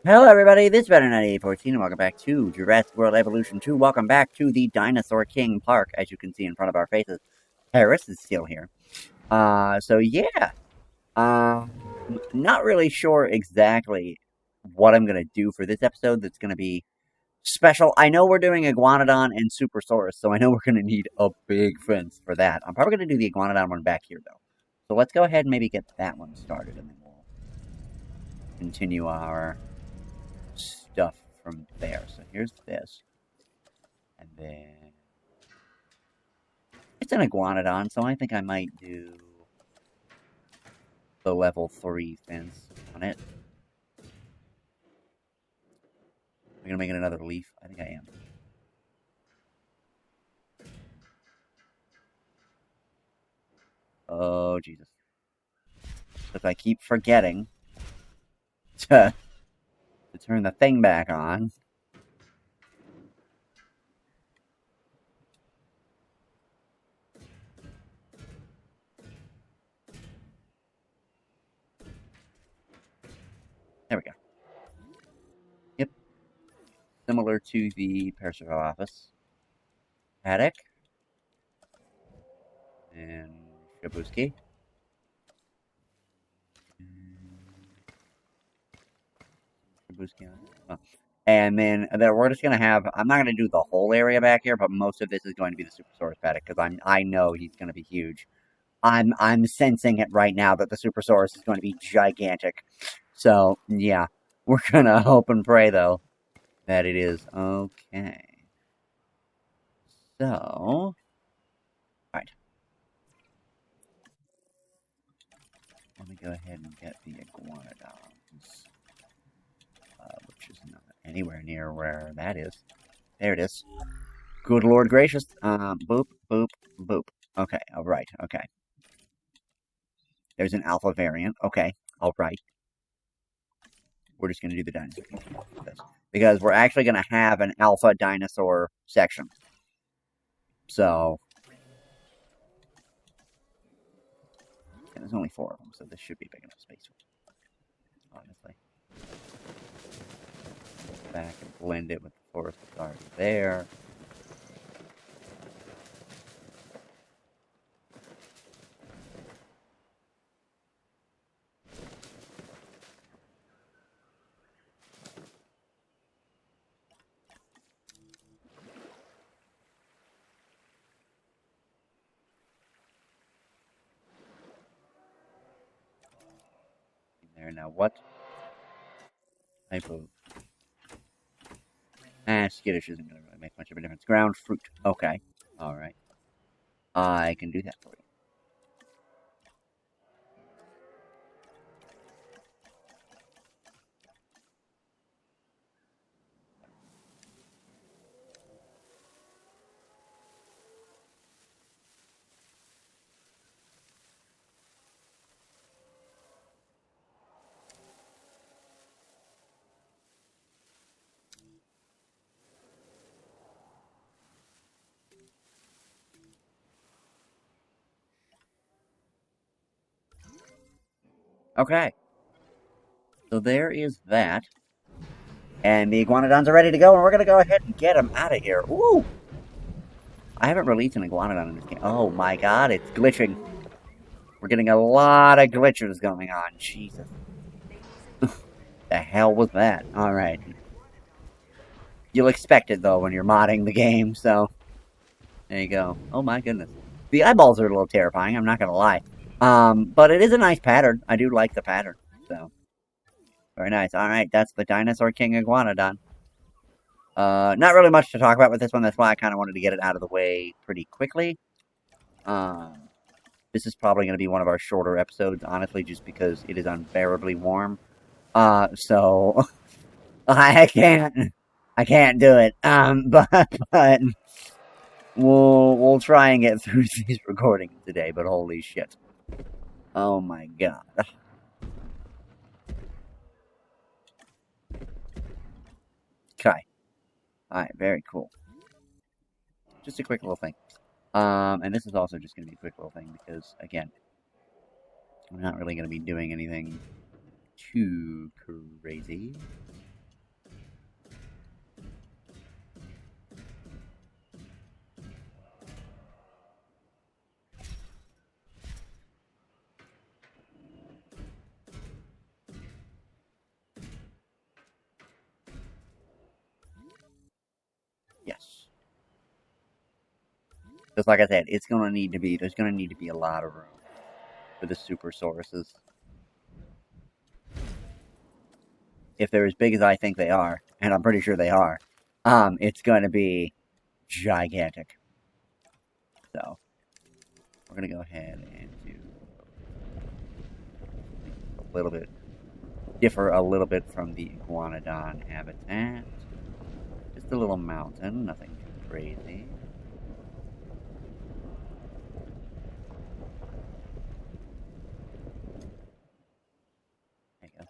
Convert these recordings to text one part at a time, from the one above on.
Hello everybody, this is Better9814 and welcome back to Jurassic World Evolution 2. Welcome back to the Dinosaur King Park, as you can see in front of our faces. Paris is still here. So yeah. Not really sure exactly what I'm gonna do for this episode that's gonna be special. I know we're doing Iguanodon and Supersaurus, so I know we're gonna need a big fence for that. I'm probably gonna do the Iguanodon one back here though. So let's go ahead and maybe get that one started and then we'll continue our stuff from there. So here's this. And then it's an iguanodon, so I think I might do the level 3 fence on it. I'm gonna make it another leaf. I think I am. Oh Jesus! If I keep forgetting to turn the thing back on. There we go. Yep. Similar to the Parasitical office. Paddock. And Shabuski. Oh. And then we're just gonna have. I'm not gonna do the whole area back here, but most of this is going to be the Supersaurus paddock because I know he's gonna be huge. I'm sensing it right now that the Supersaurus is going to be gigantic. So yeah, we're gonna hope and pray though that it is okay. So, right. Let me go ahead and get the iguanodons, which is not anywhere near where that is. There it is. Good Lord gracious. Boop, boop, boop. Okay, alright, okay. There's an alpha variant. Okay, alright. We're just going to do the dinosaur because we're actually going to have an alpha dinosaur section. So, and there's only 4 of them, so this should be big enough space, honestly. Go back and blend it with the forest that's already there. There, now what type of... skittish isn't going to really make much of a difference. Ground fruit. Okay. Alright. I can do that for you. Okay. So there is that. And the iguanodons are ready to go, and we're going to go ahead and get them out of here. Ooh! I haven't released an iguanodon in this game. Oh my god, it's glitching. We're getting a lot of glitches going on. Jesus. The hell was that? Alright. You'll expect it, though, when you're modding the game, so... There you go. Oh my goodness. The eyeballs are a little terrifying, I'm not gonna lie. But it is a nice pattern. I do like the pattern, so... Very nice. Alright, that's the Dinosaur King Iguanodon. Not really much to talk about with this one, that's why I kind of wanted to get it out of the way pretty quickly. This is probably going to be one of our shorter episodes, honestly, just because it is unbearably warm. So... I can't do it. But we'll try and get through these recordings today, but holy shit. Oh my god. Okay. Alright, very cool. Just a quick little thing. And this is also just going to be a quick little thing because, again, I'm not really going to be doing anything too crazy. Just like I said, there's gonna need to be a lot of room for the Supersauruses. If they're as big as I think they are, and I'm pretty sure they are, it's gonna be gigantic. So we're gonna go ahead and do a little bit, differ a little bit from the iguanodon habitat. Just a little mountain, nothing too crazy. There you go.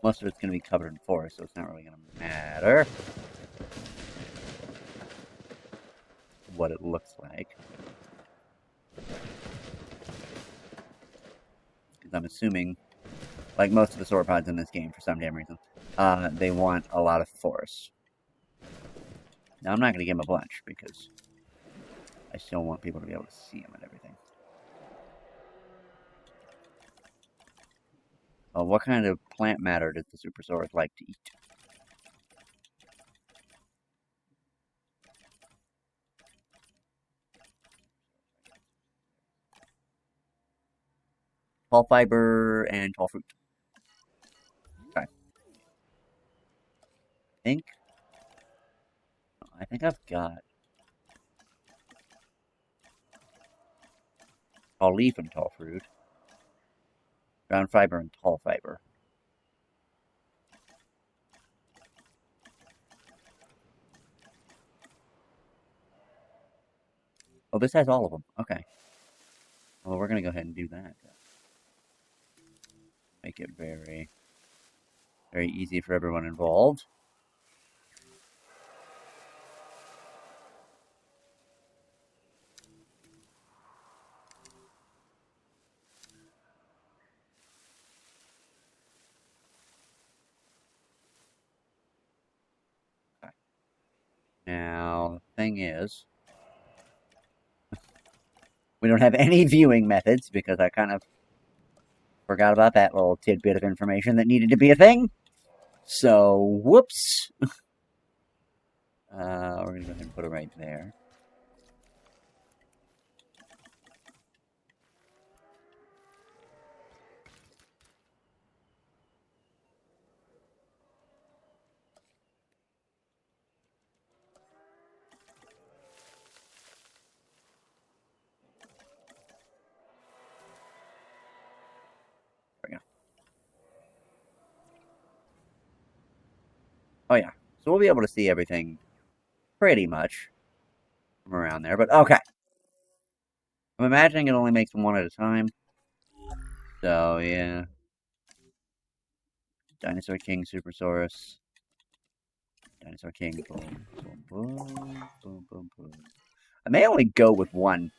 Most of it's going to be covered in forest, so it's not really going to matter what it looks like. Because I'm assuming, like most of the sauropods in this game, for some damn reason, they want a lot of forest. Now, I'm not going to give them a bunch, because I still want people to be able to see them and everything. What kind of plant matter does the Supersaurus like to eat? Tall fiber and tall fruit. Okay. I think I've got tall leaf and tall fruit. Ground fiber and tall fiber. Oh, this has all of them. Okay. Well, we're going to go ahead and do that. Make it very, very easy for everyone involved. Okay. Now, the thing is, we don't have any viewing methods because I kind of forgot about that little tidbit of information that needed to be a thing. So, whoops. We're going to go ahead and put it right there. There we go. Oh, yeah. So we'll be able to see everything pretty much from around there. But, okay. I'm imagining it only makes them one at a time. So, yeah. Dinosaur King, Supersaurus. Dinosaur King. Boom, boom, boom, boom, boom, boom. I may only go with one.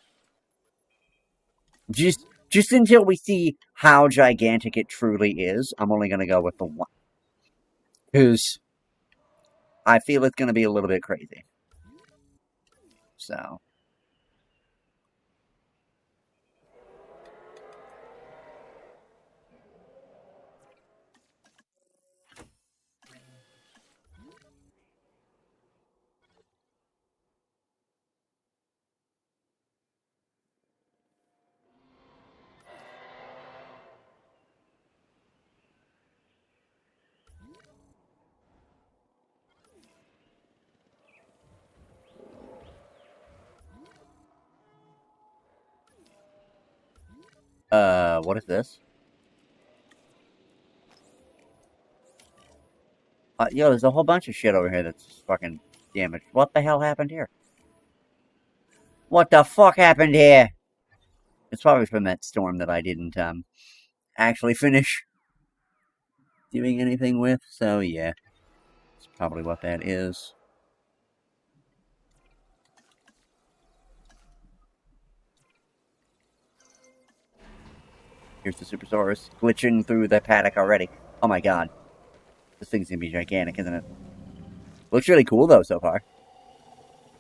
Just until we see how gigantic it truly is, I'm only going to go with the one. Because I feel it's going to be a little bit crazy. So. What is this? Yo, there's a whole bunch of shit over here that's fucking damaged. What the hell happened here? What the fuck happened here? It's probably from that storm that I didn't, actually finish doing anything with, so yeah. That's probably what that is. Here's the Supersaurus glitching through the paddock already. Oh my god. This thing's gonna be gigantic, isn't it? Looks really cool, though, so far.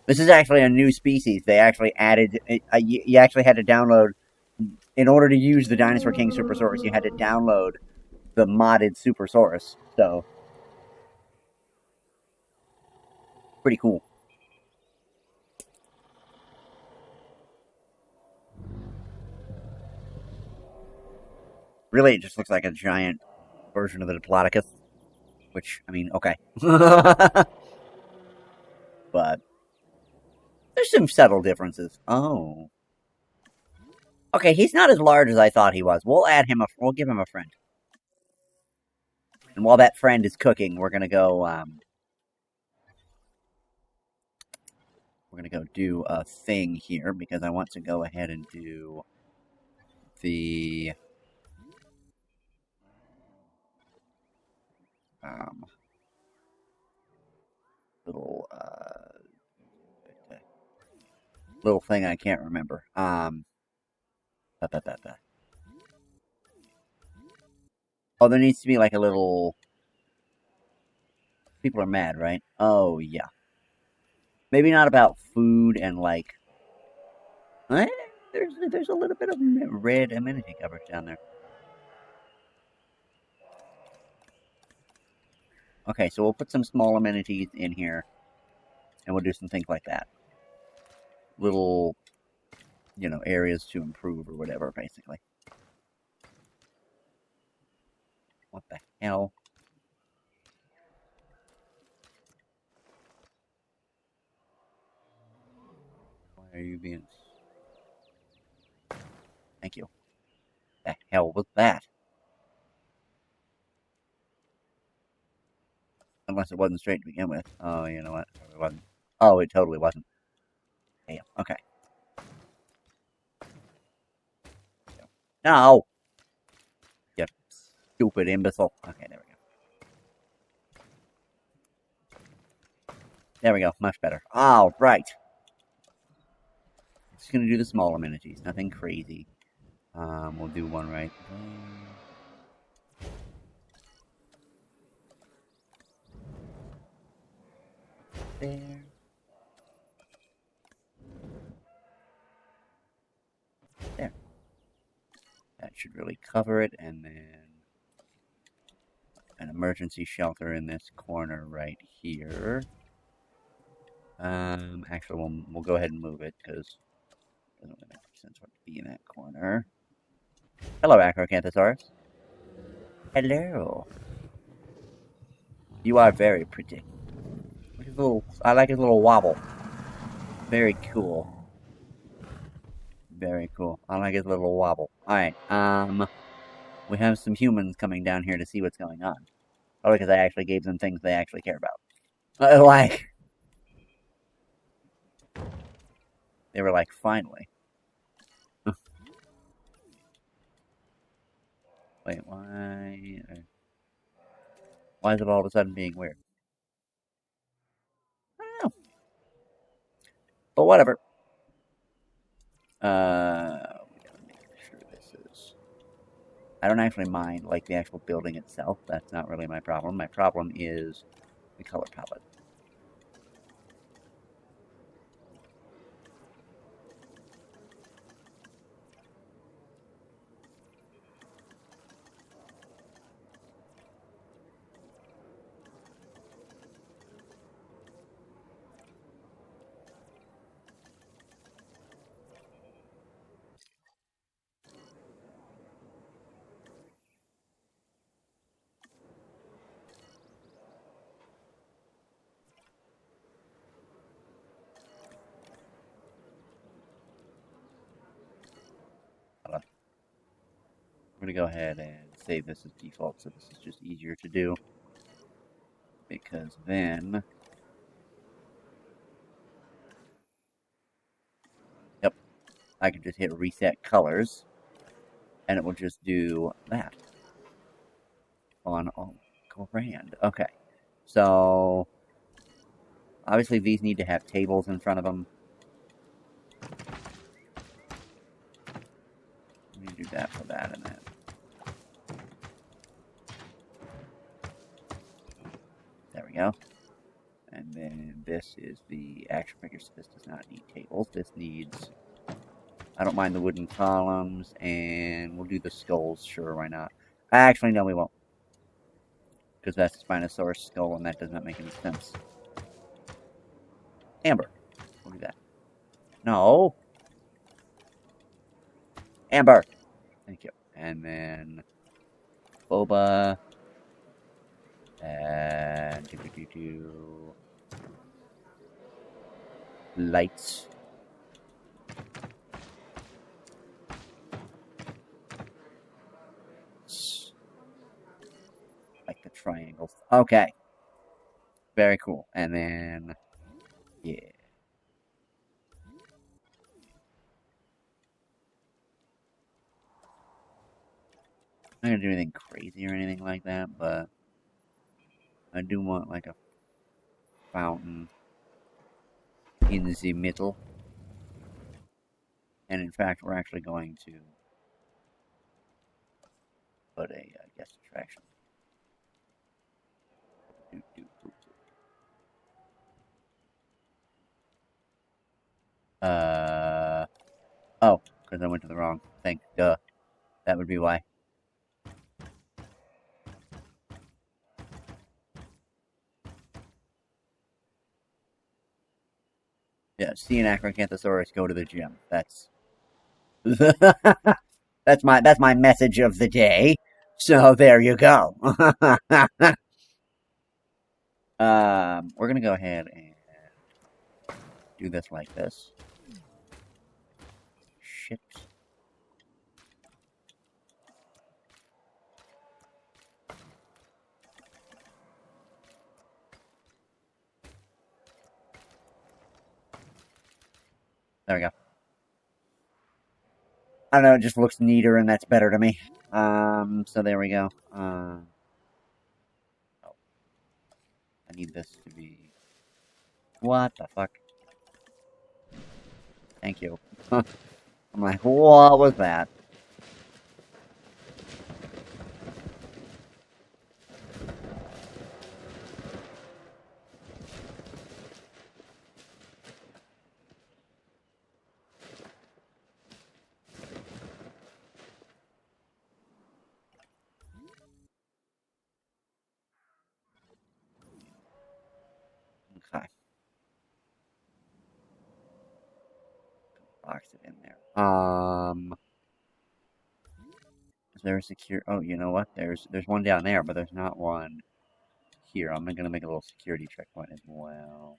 This is actually a new species. They actually added... you actually had to download... In order to use the Dinosaur King Supersaurus, you had to download the modded Supersaurus. So... pretty cool. Really, it just looks like a giant version of the Diplodocus. Which, I mean, okay. But there's some subtle differences. Oh. Okay, he's not as large as I thought he was. We'll add him we'll give him a friend. And while that friend is cooking, we're gonna go, do a thing here, because I want to go ahead and do the, little, little thing I can't remember. Ba, ba, ba, ba. Oh, there needs to be like a little... People are mad, right? Oh, yeah. Maybe not about food and like... there's a little bit of red amenity coverage down there. Okay, so we'll put some small amenities in here. And we'll do some things like that. Little, areas to improve or whatever, basically. What the hell? Why are you being... Thank you. The hell was that? Unless it wasn't straight to begin with. Oh, you know what? It wasn't. Oh, it totally wasn't. Damn. Okay. No! You stupid imbecile. Okay, there we go. There we go. Much better. All right. Just gonna do the small amenities. Nothing crazy. We'll do one right there. There. That should really cover it, and then an emergency shelter in this corner right here. Actually, we'll go ahead and move it, because it doesn't really make sense for it to be in that corner. Hello, Acrocanthosaurus. Hello. You are very pretty. I like his little wobble. Very cool. Very cool. I like his little wobble. Alright, we have some humans coming down here to see what's going on. Probably because I actually gave them things they actually care about. Like... They were like, finally. Wait, why... Why is it all of a sudden being weird? I don't know. But whatever. We gotta make sure this is... I don't actually mind, like, the actual building itself. That's not really my problem. My problem is the color palette. I'm going to go ahead and save this as default, so this is just easier to do. Because then... Yep. I can just hit reset colors, and it will just do that. On all grand. Okay. So... Obviously, these need to have tables in front of them. Let me do that for that and that. There we go. And then this is the action figure, so this does not need tables. This needs... I don't mind the wooden columns, and we'll do the skulls, sure, why not? Actually, no, we won't. Because that's a Spinosaurus skull, and that does not make any sense. Amber. We'll do that. No. Amber. Thank you. And then boba. Lights. Like the triangles. Okay. Very cool. And then, yeah. I'm not gonna do anything crazy or anything like that, but I do want like a fountain in the middle. And in fact, we're actually going to put a guest attraction. Oh, because I went to the wrong thing. Duh. That would be why. Yeah, see an Acrocanthosaurus, go to the gym. That's that's my message of the day. So there you go. We're gonna go ahead and do this like this. Shit. There we go. I don't know, it just looks neater and that's better to me. So there we go. Oh. I need this to be... What the fuck? Thank you. I'm like, what was that? Okay. Box it in there. Is there a secure... Oh, you know what? There's one down there, but there's not one here. I'm gonna make a little security checkpoint as well.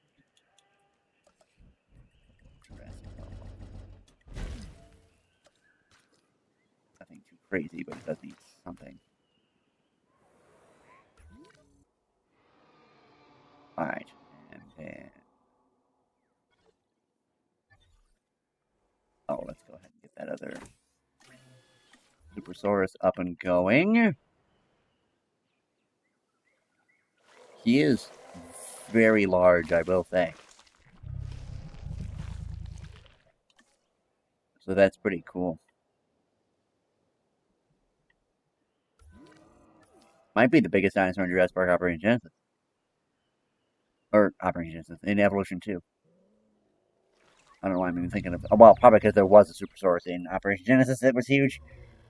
Nothing too crazy, but it does need something. Alright, and then... Oh, let's go ahead and get that other Supersaurus up and going. He is very large, I will say. So that's pretty cool. Might be the biggest dinosaur in Jurassic Park Operation Genesis. Or Operation Genesis, in Evolution 2. I don't know why I'm even thinking of... Well, probably because there was a Supersaurus in Operation Genesis that was huge.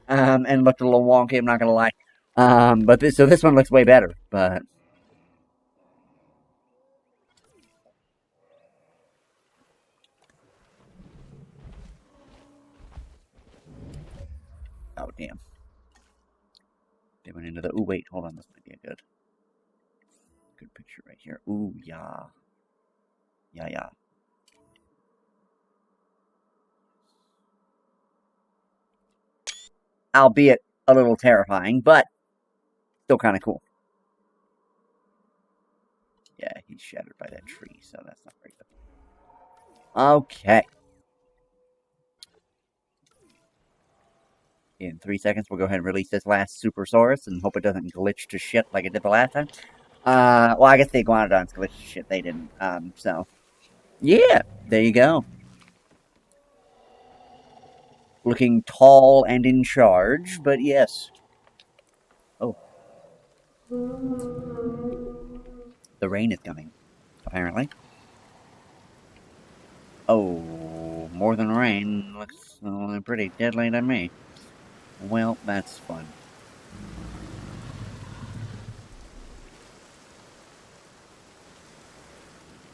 And looked a little wonky, I'm not gonna lie. But this one looks way better, but... Oh, damn. They went into the... Ooh, wait, hold on, this might be a good picture right here. Ooh, yeah. Yeah. Albeit a little terrifying, but still kind of cool. Yeah, he's shattered by that tree, so that's not very good. Okay. In 3 seconds, we'll go ahead and release this last Supersaurus and hope it doesn't glitch to shit like it did the last time. Well, I guess the Iguanodons glitched to shit. They didn't. So, yeah, there you go. Looking tall and in charge, but yes. Oh. The rain is coming, apparently. Oh, more than rain. Looks pretty deadly to me. Well, that's fun.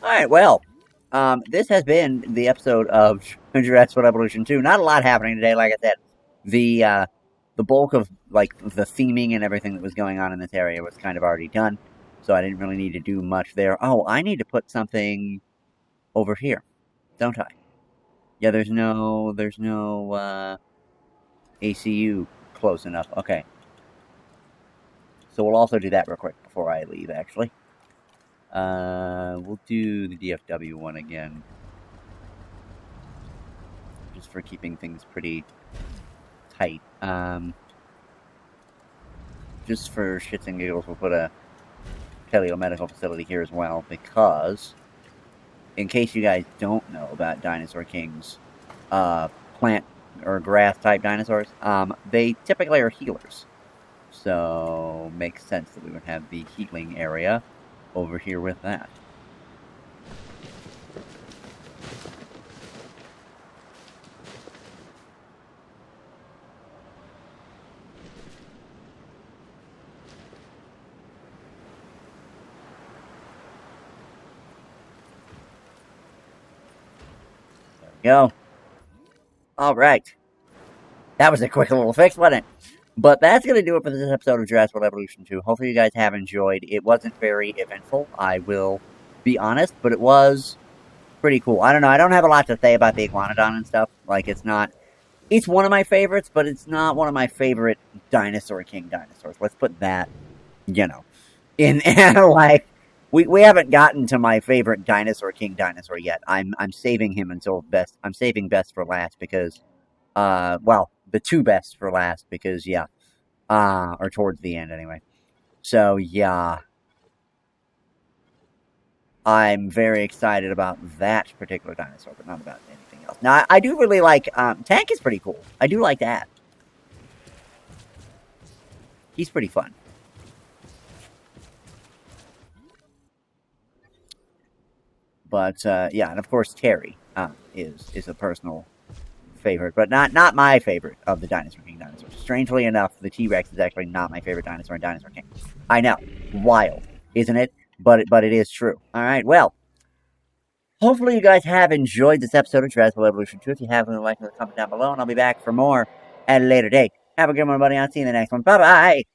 Alright, well, this has been the episode of Jurassic World Evolution 2. Not a lot happening today, like I said. the bulk of, like, the theming and everything that was going on in this area was kind of already done, so I didn't really need to do much there. Oh, I need to put something over here, don't I? Yeah, there's no, ACU close enough. Okay. So we'll also do that real quick before I leave, actually. We'll do the DFW one again. Just for keeping things pretty tight. Just for shits and giggles, we'll put a paleo-medical facility here as well, because, in case you guys don't know about Dinosaur King's plant or grass-type dinosaurs, they typically are healers. So, makes sense that we would have the healing area over here with that. There we go. Alright. That was a quick little fix, wasn't it? But that's going to do it for this episode of Jurassic World Evolution 2. Hopefully you guys have enjoyed. It wasn't very eventful, I will be honest, but it was pretty cool. I don't know, I don't have a lot to say about the Iguanodon and stuff. Like, it's one of my favorites, but it's not one of my favorite Dinosaur King dinosaurs. Let's put that, in, like, we haven't gotten to my favorite Dinosaur King dinosaur yet. I'm saving him until best. I'm saving best for last because, well, the two best for last because, yeah, or towards the end anyway. So, yeah, I'm very excited about that particular dinosaur, but not about anything else. Now, I do really like, Tank is pretty cool. I do like that. He's pretty fun. But, yeah, and of course Terry is a personal favorite, but not my favorite of the Dinosaur King dinosaurs. Strangely enough, the T-Rex is actually not my favorite dinosaur in Dinosaur King. I know. Wild, isn't it? But it is true. Alright, well, hopefully you guys have enjoyed this episode of Jurassic World Evolution 2. If you have, leave a like and comment down below, and I'll be back for more at a later date. Have a good one, everybody. I'll see you in the next one. Bye-bye!